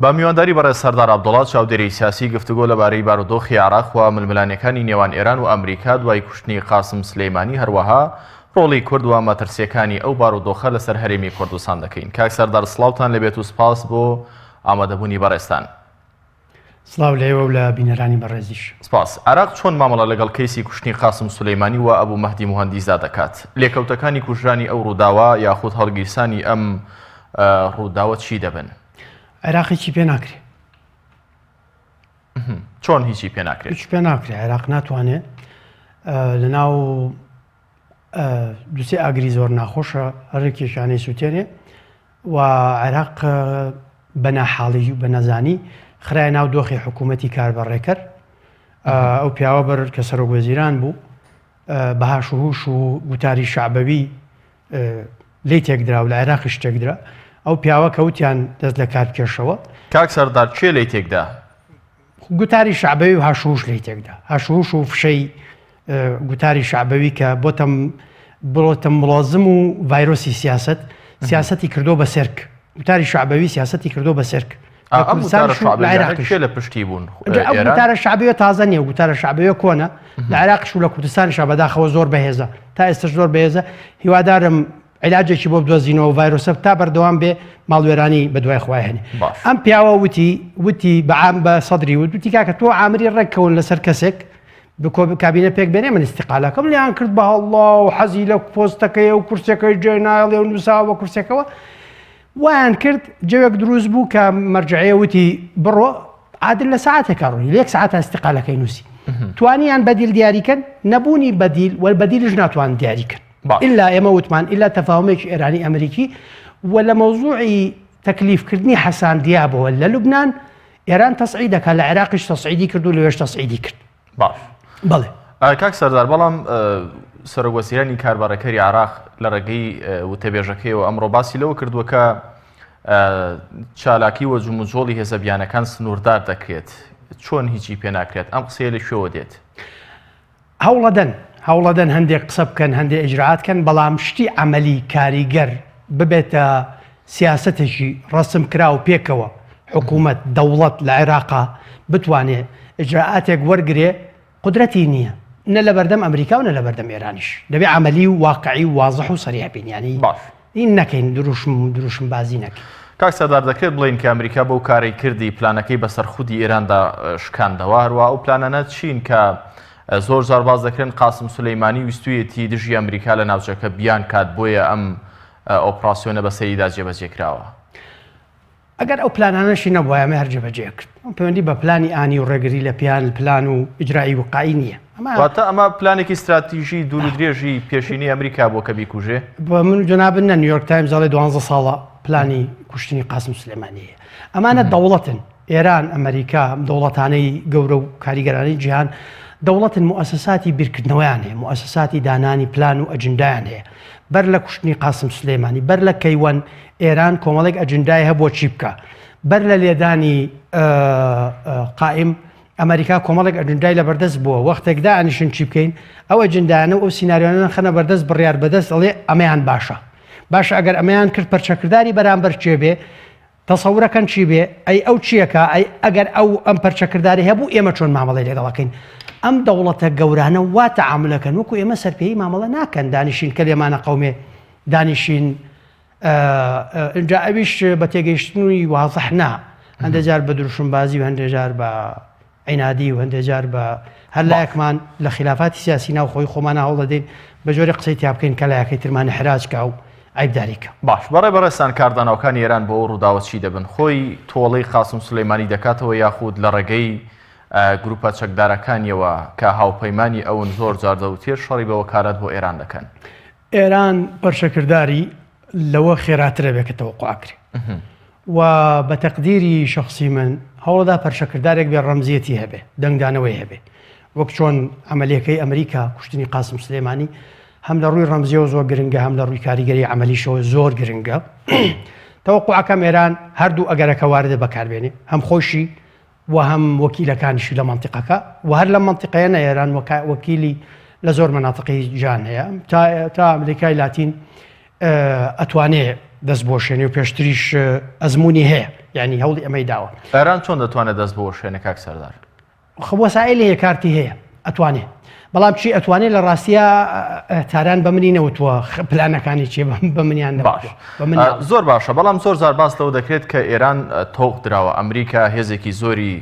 بە میوانداری بەڕێز سەردار عەبدوڵڵا چاودێری سیاسی گفتوگۆ لەبارەی بارودۆخی عێراق و ململانیەکانی نێوان ئێران و ئەمریکا دوای کوشتنی قاسم سلەیمانی هەروەها ڕۆڵی کورد و مەترسیەکانی ئەو بارودۆخە لەسەر هەرێمی کوردستان دەکەین. کاک سەردار سڵاوتان لەبێت و سپاس بۆ ئامادەبوونی بەڕێستان. سڵاو لێوە و لە بینەرانی بەڕێزیش. سپاس. عێراق چۆن مامەڵە لەگەڵ کەیسی کوشتنی قاسم سلەیمانی و ئەبوو مەهدی موهەندیزا دەکات؟ لێکەوتەکانی کوژرانی ئەو ڕووداوە یاخود هەڵگیرسانی ئەم ڕووداوە چی دەبن؟ عێراق هیچی پێ ناکرێت. چۆن هیچی پێ ناکرێت؟ هیچ پێ ناکرێت. عێراق ناتوانێت لەناو دووسێ ئاگری زۆر ناخۆشە هەرێکێشانەی سووتێنێ و عێراق بە ناحاڵی و بە نەزانی خرای ناو دۆخی حکوومەتی کاربەڕێکرد. ئەو پیاوە بەر کە سەرۆکوەزیران بوو بەهاش و هوش و گوتاری شعبەوی لی تێکدرا و لە عێراقی شتێکدرا. ئەو پیاوە کەوتیان دەست لە کار بکێشەوە. کاک سەردار کێ لی تێکدا؟ گوتاری شعبەوی و هاشوش لی تێکدا. هاشوش و فشەی گوتاری شعبەوی کە بۆتە مڵازم و ڤایرۆسی سیاسەتی کردو بە سێرک. گوتاری شعبەوی سیاسەتی کردو بە سێرک. کێ لە پشتی بوون؟ گوتارە شعبەوە تازە نییە، گوتارە شعبەوە کۆنە لە عێراقیش و لە کوردستانیشا بەداخەوە زۆر بەهێزە، تا ئێستش زۆر بەهێزە. هیوادارم عیلاجێکی بۆ بدۆزینەوە ڤایرۆسە تا بەردەوام بێ ماڵوێرانی بەدوای خوای هێنێ. ئەم پیاوە وتی بەعام بە سەدری وتی کاکە تۆ عامری ڕێککەون لەسەر کەسێک کابینە پێک بێنێ من ئیستیقالەکەم لیان کرد بە هەڵڵا و حەزی لە پۆستەکەی و کورسەکەی جێ نایڵێ و نووساوە کورسەکەەوە وایان کرد. جەوێک دروست بوو کە مەرجعەیە وتی بڕۆ عادل لە ساعتێکە ڕۆی لە 1 ساعتە ئیستیقالەکەی نووسی. توانیان بەدیل دیاریکەن نەبوونی بەدیل وەلبەدیلش ناتوان دیاریکەن إلا ئێمە وتمان إلا تەفاهمێکی ئێرانی ئەمریکی و لە مەوزوعی تەکلیفکردنی حەسان دیابەوە لە لوبنان ئێران تەسعید دەکات لە عێراقیش تەسعیدی کرد و لەوێش تەسعیدی کرد. باش بەڵێ کاک سەردار بەڵام سەرۆکوەزیرانی کاربارەکەری عێراق لە ڕێگەی وتەبێژەکەیەوە ئەمڕۆ باسی لەوە کردووە کە چالاکی وە جوموجۆڵی هێزەبیانەکان سنووردار دەکرێت. چۆن هیچی پێ ناکرێت؟ ئەم قسەیە لە کوێوە دێت؟ هەوڵەدەن هەندێک قسە بکەن هەندێک ئیجرعاتکەن بەڵام شتی عەمەلی کاریگەر ببێتە سیاسەتێکی ڕەسم کرا و پێکەوە حکوومەت دەوڵەت لە عێراقا بتوانێت ئیجرعاتێک وەرگێ قودرەتی نییە، نە لە بەردەم ئەمریکا و نە لە بەردەم ئێرانیش. دەبێت عەمەلی و واقعی و وازەح و سەریع بین. یعنی این نەکەین دروشم بازی نەکەین. کاک سەردار دەکرێت بڵین کە ئەمریکا بەو کاری کردی پلانەکەی بەسەر خودی ئێراندا شکاندەوە هەروە ئەو پلانانە چین کە زۆر جار باز دەکرێن قاسم سلەیمانی ویستویەتی دژی ئەمریکا لە ناوچەکە بیان کات بۆیە ئەم ئۆپراسیۆنە بە سەریدا جێبەجێکراوە. ئەگەر ئەو پلانانەشی نەبووە ئەمە هەر جێبەجێ کرد. پەیوەندی بە پلانی ئانی و ڕێگری لە پلان و ئیجرایی وقائی نییە. واتە ئەمە پلانێکی استراتیژی دوور و درێژی پێشینی ئەمریکا بۆ کە بیکوژێ؟ بە من جەنابن نە نیویۆرک تایمز دەڵێ 12 ساڵە پلانی کوشتنی قاسم سلەیمانیە. ئەمانە دەوڵەتن، ئێران ئەمریکا دەوڵەتانەی گەورە و کاریگەرانی جیهان دەوڵەتن مؤسساتی بیرکردنەوەیان هەیە، مؤسساتی دانانی پلان و ئەجندایان هەیە. بەر لە کوشتنی قاسم سلەیمانی بەر لە کەیوان ئێران کۆمەڵێک ئەجندای هەبووە چی بکە، بەر لە لێدانی قائم ئەمریکا کۆمەڵێک ئەجندای لە بەردەست بووە وەختێکدا ئەنیشن چی بکەین ئەو ئەجندایانە و ئەو سیناریۆیانە خەنە بەردەست بڕیار بەدەست ئەڵێ ئەمەیان باشە ئەگەر ئەمەیان کرد پەرچەکرداری بەرامبەر چێ بێ تەسەورەکەن چی بێ ئەو چیەکە ئەگەر ئەم پەرچەکرداری هەبوو ئێمە چۆن مامەڵەی لەگەڵەکەین. ئەم دەوڵەتە گەورانە وا تەعاملەکەن وەکو ئێمە سەرپێی مامەڵە ناکەن دانیشین کە لێمانە قەومێ دانیشین اینجا ئەویش بە تێگەیشتنی وازەح نا هەندێک جار بە دروشمبازی و هەندێک جار بە عینادی و هەندێک جار بە هەر لایەکمان لە خلافاتی سیاسی ناوخۆی خۆمان هەوڵ دەدەین بە جۆری قسەی تیا بکەین کە لایەکەی ترمانە حراجکە و عیبداریکە. باش بەڕێستان کاردانەوەکانی ئێران بۆ ئەو ڕووداوە چی دەبن؟ خۆی تۆڵەی قاسم سلەیمانی دەکاتەوە یاخود لە ڕێگەی گروپە چەکدارەکانیەوە کە هاوپەیمانی ئەوون زۆر جار دەوتێر شەڕی بە وەکالەت بۆ ئێران دەکەن؟ ئێران پەرچەکرداری لەوە خێراترە بێت کە تەوەقوع کرێ و بە تەقدیری شخصی من هەوڵەدا پەرچەکردارێک بێ ڕەمزیەتی هەبێ دەنگدانەوەی هەبێ وەک چۆن ئەمەلیەکەی ئەمریکا کوشتنی قاسم سلەیمانی هەم لە ڕووی ڕەمزیەوە زۆر گرنگە هەم لە ڕووی کاریگەری عەمەلیشەوە زۆر گرنگە. تەوەقوعەکەم ئێران هەردوو ئەگەرەکە واردە بەکاربێنێ هەم خۆشی و هەم وەکیلەکانیشی لە مەنتیقەکە و هەر لە مەنتیقەیە ئێران وەکیلی لە زۆر مەناتقی جیهان هەیە تا ئەمریکای لاتین ئەتوانێ دەست بۆ شوێنێ و پێشتریش ئەزمموی هەیە یعنی هەوڵی ئەمەی داوە. ئێران چۆن دەتوانێت دەست بۆ شوێنە کاک سەردار؟ وەسایل هەیە کارتی هەیە ئەتوانێت بەڵام چی ئەتوانێت لە ڕاستیە تاران بە منی نەوتووە پلانەکانی چێ بە منیان باش زۆر باشە بەڵام زۆر زار باس لەوە دەکرێت کە ئێران تۆق درراوە ئەمریکا هێزێکی زۆری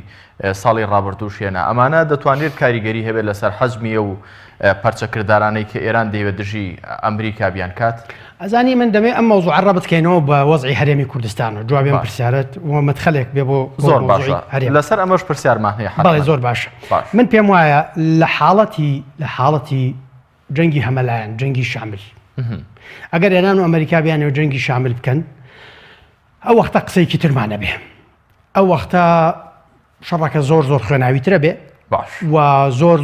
ساڵی ڕابردووشێنە ئەمانە دەتوانێت کاریگەری هەبێت لەسەر حەجمیە و پەرچەکردارانەی کە ئێران دەیوێت دژی ئەمریکا بیان کات. ئەزانی من دەمێ ئەم مەوزوع ڕە بکەینەوە بە وەزعی هەرێمی کوردستانەوە جوابیان پرسیارەت و مدخەلێک بێ بۆ زۆر باشە لەسەر ئەمەش پرسیارمان هەیە. بەڵێ زۆر باشە من پێم وایە لە حاڵەتی جەنگی هەمەلایەن جەنگی شامل ئەگەر ئێران و ئەمریکا بیانەوە جەنگی شامل بکەن ئەو وەختە قسەیەکی ترمانە بێ ئەو وەختە شەڕەکە زۆر خوێناویترە بێ و زۆر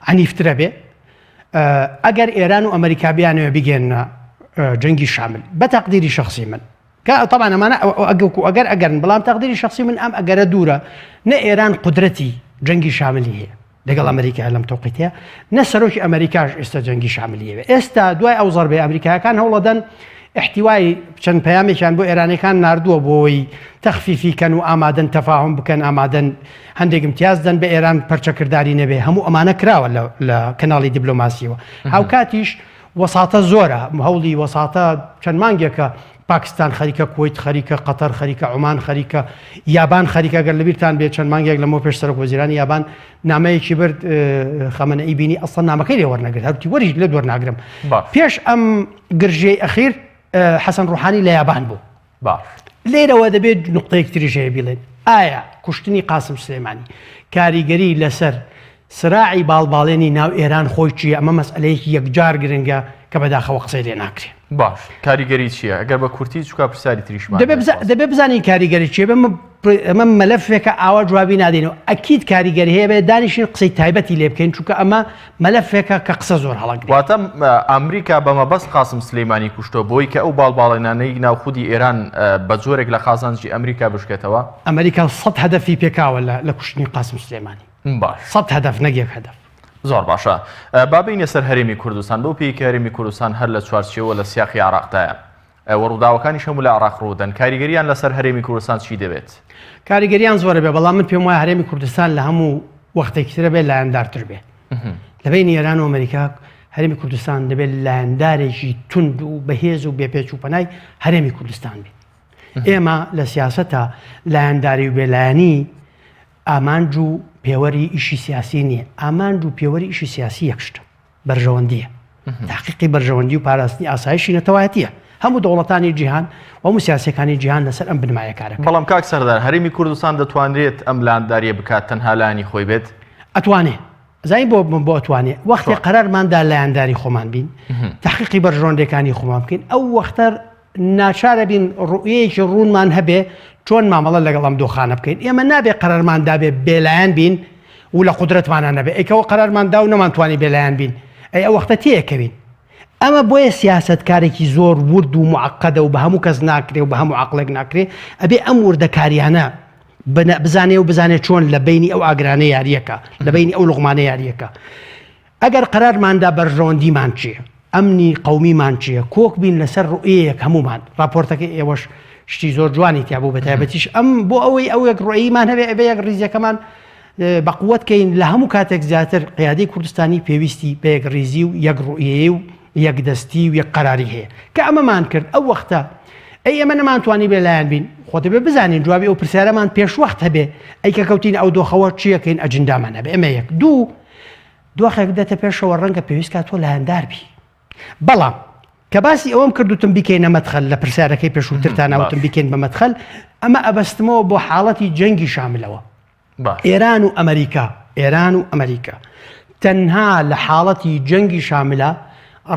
عنیفترە بێ ئەگەر ئێران و ئەمریکا بیانەوە بگەێنە جەنگی شامل بە تەقدیری شخصی من طبعا ئەمانە ئەگەرن بەڵام تەقدیری شخصی من ئەم ئەگەرە دوورە نە ئێران قدرەتی جەنگی شاملی هەیە لەگەڵ ئەمریکا لەم تۆقیتەیە نە سەرۆکی ئەمریکاش ئێستا جەنگی شاملیەوێ ئێستا دوای ئەو زەربەی ئەمریکایەکان هەوڵەدەن احتیوای چەند پەیامێکیان بۆ ئێرانەکان ناردووە بۆی تەخفیفیکەن و ئامادەن تەفاهم بکەن ئامادەن هەندێک امتیازدەن بە ئێران پەرچەکردداری نەبێ هەموو ئەمانە کراوە لە کەناڵی دیبلۆماسیەوە هاوکاتیش وەساتە زۆرە هەوڵی وەساتە چەند مانگێکە پاکستان خەریکە کویت خەریکە قەتەر خەریکە عومان خەریکە یابان خەریکە گەر لەبیرتان بێت چەند مانگێک لەمەوە پێش سەرۆک وەزیرانی یابان نامەیەکی برد خەمەنەئی بینی ئەسڵ نامەکەی لێ وەرنەگرت هەرتی وەریش لێ وەرناگرم پێش ئەم گرژەی ئەخیر حەسەن ڕوحانی لە یابان بوو لێرەوە دەبێت نقطەیەک تریش هەیە بڵێن ئایا کوشتنی قاسم سلێمانی کاریگەری لەسەر سراعی باڵباڵێنی ناو ئێران خۆی چیە ئەمە مەسئلەیەکی یەکجار گرنگە کە بەداخەوە قسەی لێ ناکرێت. باش کاریگەری چییە؟ ئەگەر بە کورتی چووکە پرسیاری تریشمان دەبێ بزانین کاریگەری چیە ئەمە مەلەفێکە ئاوا جوابی نادێنەوە ئەکید کاریگەری هەیە بێ دانیشین قسەی تایبەتی لێ بکەین چونکە ئەمە مەلەفێکە کە قسە زۆر هەڵەگرێت. واتە ئەمریکا بەمەبەست قاسم سلێمانی کوشتۆ بۆی کە ئەو باڵباڵێنانەی ناوخودی ئێران بە جۆرێک لە خازانجی ئەمریکا بشکێتەوە ئەمریکا 100 هەدەفی پێکاوە لە کوشتنی قاسم سلێمانی باش 100 هەدەف نەگێک هەدەف. زۆر باشە بابینە سەر هەرێمی کوردستان بۆ پێی کە هەرێمی کوردستان هەر لە چوارچێوە لە سیاقی عراقدایە وەڕووداوەکانی هەموو لە عراق ڕوودەن کاریگەریان لەسەر هەرێمی کوردستان چی دەبێت؟ کاریگەریان زۆرە بێ بەڵام من پێم وایە هەرێمی کوردستان لە هەموو وەختێکترە بێت لایەندارتر بێ لەبینی ئێران و ئەمریکا هەرێمی کوردستان دەبێت لایەندارێکی تند و بەهێز و بێپێچ و پەنای هەرێمی کوردستان بێت. ئێمە لە سیاسەتە لایەنداری و بێلایەنی ئامانج و پێوەری ئیشی سیاسی نییە ئامانج و پێوەری ئیشی سیاسی یەکشتە بەرژەوەندیە تحقیقی بەرژەوەندی و پاراستنی ئاسایشی نەتەوایەتیە هەموو دەوڵەتانی جیهان و هەموو سیاسەکانی جیهان لەسەر ئەم بنمایە کارەکە. بەڵام کاک سەردار هەرێمی کوردستان دەتوانرێت ئەم لانداریە بکات تەنها لایەنی خۆی بێت؟ ئەتوانێت زای بۆ ئەتوانێت وەختی قەرارماندا لایەنداری خۆمان بین تحقیقی بەرژەوەندەکانی خۆمان بکەین ئەو وەختە ناچارە بین ڕوئیەکی ڕوونمان هەبێ چۆن مامەڵە لەگەڵ ئەم دۆخانە بکەین ئێمە نابێ قەرارماندا بێ بێلایەن بین و لە قودرەتمانە نەبێ ئەیکەوە قەرارماندا و نەمانتوانی بێلایەن بین ئەی ئەو وەختە تێیەکەوین ئەمە بۆیە سیاسەتکارێکی زۆر ورد و معقەدە و بە هەموو کەس ناکرێ و بە هەموو عەقڵێک ناکرێ ئەبێ ئەم وردەکاریانە بزانێ چۆن لە بینی ئەو ئاگرانە یاریەکە لە بینی ئەو لوقمانە یاریەکە ئەگەر قەرارماندا بەرژەوەندیمان چییە ئەمنی قەومیمان چییە کۆک بین لەسەر ڕوئیەک هەمومان راپۆرتەکەی ئێوەش شتی زۆر جوانی تیا بوو بەتایبەتیش ئەم بۆ ئەوەی ئەو یەک ڕوئیمان هەبێ ئەبێ یەک ڕیزەکەمان بەقووەتکەین لە هەموو کاتێک زیاتر قیادەی کوردستانی پێویستی بە یەک ڕیزی و یەک ڕوئیە و یەک دەستی و یەک قەراری هەیە کە ئەمەمان کرد ئەو وەختە ئەی ئەمە نەمانتوانی بێلایەن بین خۆتە بێ بزانین جوابی ئەو پرسیارەمان پێشوەخت هەبێ ئەی کە کەوتین ئەو دۆخەوە چیەکەین ئەجندامان هەبێ ئەمە یەک دۆخێک دێتە پێشەوە ڕەنگە پێویست کات تۆ لایەندار بی بەڵام کە باسی ئەوەم کردوتم بیکەینە مەدخەل لە پرسیارەکەی پێشووترتان ناوتم بیکەین بە مەدخەل ئەمە ئەبەستمەوە بۆ حاڵەتی جەنگی شاملەوە ئێران و ئەمریکا تەنها لە حاڵەتی جەنگی شاملە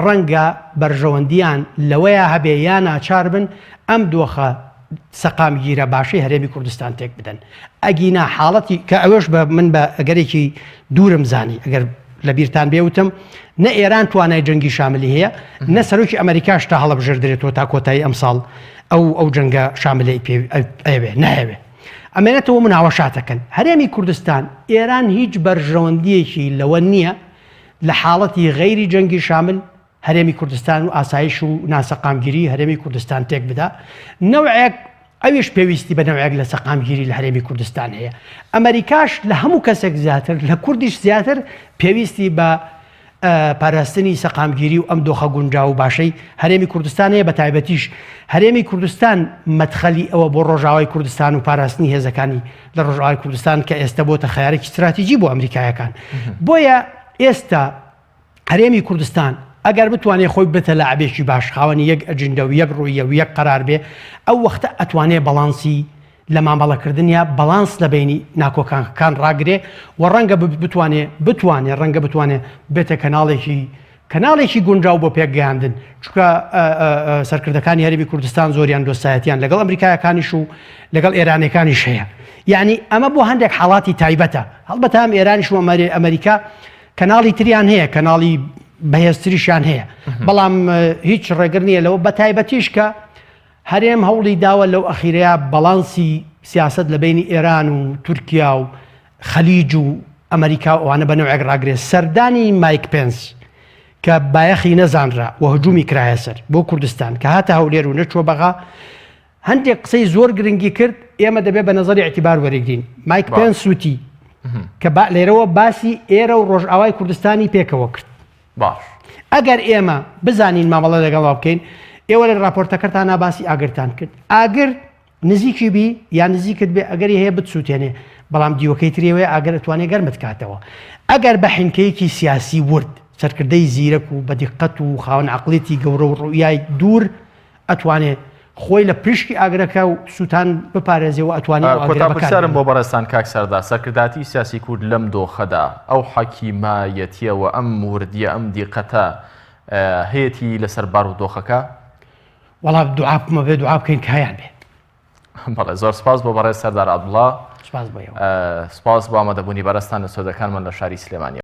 ڕەنگە بەرژەوەندیان لەوەیە هەبێ یا ناچار بن ئەم دۆخە سەقامگیرە باشەی هەرێمی کوردستان تێک بدەن ئەگینا حاڵەتی کە ئەوەش من بە ئەگەرێکی دوورم زانی ئەگەر لە بیرتان بێوتم نە ئێران توانای جەنگی شاملی هەیە نە سەرۆکی ئەمریکاش تا هەڵەبژێردرێتەوە تا کۆتایی ئەمساڵ ئەو جەنگە شاملی ئەوێ نایەوێ ئەمێنێتەوە مناوەشاتەکەن هەرێمی کوردستان ئێران هیچ بەرژەوەندیەکی لەوە نییە لە حاڵەتی غەیری جەنگی شامل هەرێمی کوردستان و ئاسایش و ناسەقامگیری هەرێمی کوردستان تێک بدا نەوعێک ئەویش پێویستی بە نەوەیەک لە سەقامگیری لە هەرێمی کوردستان هەیە ئەمریکاش لە هەموو کەسێک زیاتر لە کوردیش زیاتر پێویستی بە پاراستنی سەقامگیری و ئەم دۆخە گونجاو و باشەی هەرێمی کوردستان هەیە بە تایبەتیش هەرێمی کوردستان مەدخەلی ئەوە بۆ ڕۆژاوای کوردستان و پاراستنی هێزەکانی لە ڕۆژاوای کوردستان کە ئێستا بۆتە خەیارێکی استراتیجی بۆ ئەمریکایەکان بۆیە ئێستا هەرێمی کوردستان ئەگەر بتوانێت خۆی بتە لە عبێکی باش خاوەنی یەک ئەجندە و یەک ڕوویە و یەک قەرار بێ ئەو وەختە ئەتوانێت بەڵانسی لە مامەڵەکردنیا بەڵانس لە بینی ناکۆکانەکان ڕاگرێ و ڕەنگە بتوانێت ڕەنگە بتوانێت بێتە کەناڵێکی گونجاو بۆ پێکگەیاندن چونکە سەرکردەکانی هەرێمی کوردستان زۆریان دۆستایەتیان لەگەڵ ئەمریکایەکانیش و لەگەڵ ئێرانەکانیش هەیە یعنی ئەمە بۆ هەندێک حاڵاتی تایبەتە هەڵبەتە ئەم ئێرانیش و ئەمریکا کەناڵی تریان هەیە کەناڵی بەهێزتریشیان هەیە بەڵام هیچ ڕێگر نییە لەوە بە تایبەتیش کە هەرێم هەوڵی داوە لەو ئەخیرەیە بەڵانسی سیاست لە بینی ئێران و تورکیا و خەلیج و ئەمریکا ئەوانە بە نەوەیەک ڕاگرێت سەردانی مایک پێنس کە بایەخی نەزانرا و هجومی کرایە سەر بۆ کوردستان کە هاتە هەولێر و نەچوە بەغا هەندێک قسەی زۆر گرنگی کرد ئێمە دەبێت بە نەزەری اعتیبار وەرەگرین مایک پێنس وتی کە لێرەوە باسی ئێرە و ڕۆژئاوای کوردستانی پێکەوە کرد باش ئەگەر ئێمە بزانین مامەڵە لەگەڵا بکەین ئێوە لە راپۆرتەکەتان ناباسی ئاگرتان کرد ئاگر نزیکی بی یا نزیکت بێ ئەگەری هەیە بتسووتێنێ بەڵام دیوەکەی ترێوەیە ئاگەر ئەتوانێت گەرمت کاتەوە ئەگەر بە حینکەیەکی سیاسی ورد سەرکردەی زیرەک و بەدیقەت و خاوەن عەقڵێتی گەورە و ڕوئیای دوور ئەتوانێت خۆی لە پشتی ئاگرەکە و سووتان بپارێزێەوە ئەتوانێت کۆتابسەرم بۆ بەڕێستان کاک سەردا سەرکرداتی سیاسی کورد لەم دۆخەدا ئەو حەکیمایەتیەوە ئەم وردیە ئەم دیقەتە هەیەی لەسەر بار و دۆخەکە وەڵام دوعاپمە بێ دوعا بکەین کایان بێ بەڵێ زۆر سپاس بۆ بەڕێز سەردار عەبدوڵڵا سپاس بۆ ئێوە سپاس بۆ ئامادەبوونی بەڕێستان لە سۆدەکانمان لە شاری سلێمانی